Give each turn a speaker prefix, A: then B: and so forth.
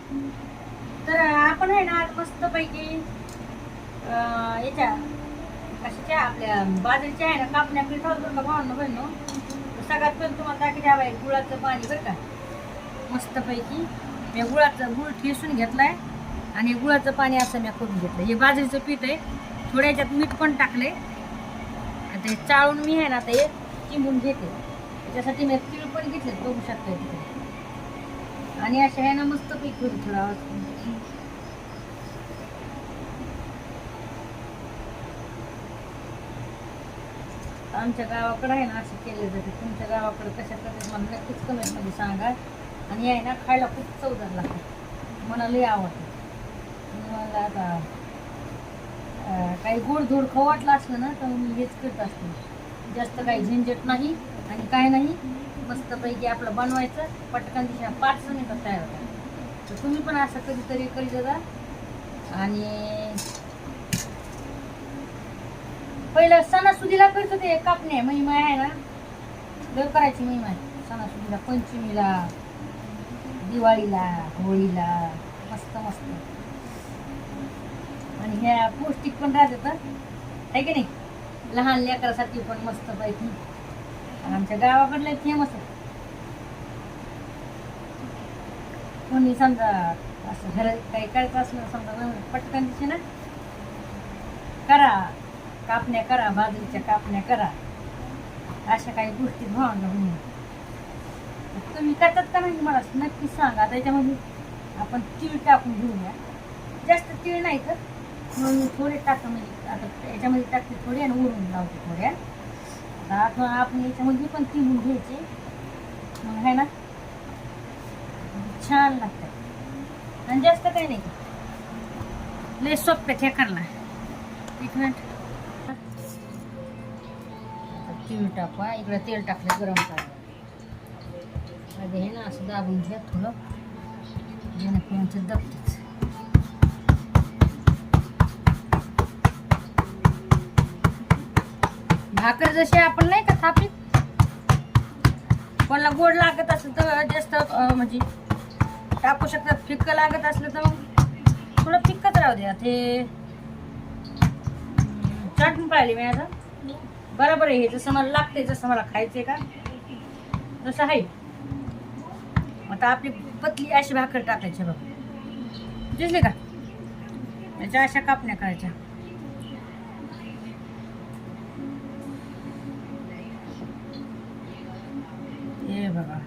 A: तर आपण आहे ना आज मस्तपैकी याच्या कशाच्या आपल्या बाजरीच्या आहे ना कापण्या पीठ होतं का भावनं बहिणो. सगळ्यात पहिले तुम्हाला दाखवते हवं आहे गुळाचं पाणी बरं का. मस्तपैकी मी गुळ ठेसून घेतलाय आणि गुळाचं पाणी असं मी करून घेतलं. हे बाजरीचं पीठ आहे, थोड्या ह्याच्यात मीठ पण टाकले. आता हे चाळून मी आहे ना आता हे चिंबून घेते. त्याच्यासाठी मी तीळ पण घेतले, बघू शकता तिथे. आणि अशा आहे ना मस्तपैकी थोडा आवाज आमच्या गावाकडे आहे ना असं केलं जाते. तुमच्या गावाकडे कशा प्रकारे मला नक्कीच कमेंटमध्ये सांगा. आणि आहे ना खायला खूप चवदार लागतं, मला लई आवडतं. मला आता काही गोडधोड खाऊ वाटलं असलं ना तर मी हेच करत असते. जास्त काही झंझट नाही आणि काय नाही. मस्तपैकी आपलं बनवायचं पटकन दिशा 5 मिनिटात तयार होतं. तर तुम्ही पण असं कधीतरी करीत जा. आणि पहिलं सणासुदीला करतो ते कापणे महिमा आहे ना, लय करायची महिमा आहे सणासुदीला, पंचमीला, दिवाळीला, होळीला. मस्त मस्त. आणि ह्या पौष्टिक पण राहतात आहे की नाही, लहान लेकरासाठी पण मस्त पैकी. आमच्या गावाकडले फेमस आहे. कोणी समजा असं घर काही करायचं असलं समजा पटकन दिसे ना करा, कापण्या करा, बाजरीच्या कापण्या करा, अशा काही गोष्टी भावना म्हणून. तुम्ही करतात का नाही मला नक्की सांगा. त्याच्यामध्ये आपण तीळ टाकून घेऊया. जास्त तीळ नाही तर म्हणून मी थोडे टाका, म्हणजे आता याच्यामध्ये टाकते थोडे आणि उरून लावते थोड्या. आता आपण याच्यामध्ये पण तिळून घ्यायचे, मग आहे ना छान लागतात. आणि जास्त काही नाही, लय सोप्या खेकरला. एक मिनिट तीळ टाकवा. इकडं तेल टाकलं गरम करा. मध्ये आहे ना असं दाबून घ्या थोडं, जेणेकरून ते दबतेच. भाकर जशी आपण नाही का थापीत, कोणाला गोड लागत असलं तर जास्त म्हणजे टाकू शकतात. फिक्कं लागत असलं तर मग थोडं फिक्कच राहू द्या. ते चाटून पाहिली मी आता बरोबर आहे. हे जसं मला लागते, जसं मला खायचंय का तसं आहे. आता आपली पतली अशी भाकर टाकायची बघ, दिसली का. याच्या अशा कापण्या करायच्या. हे बघा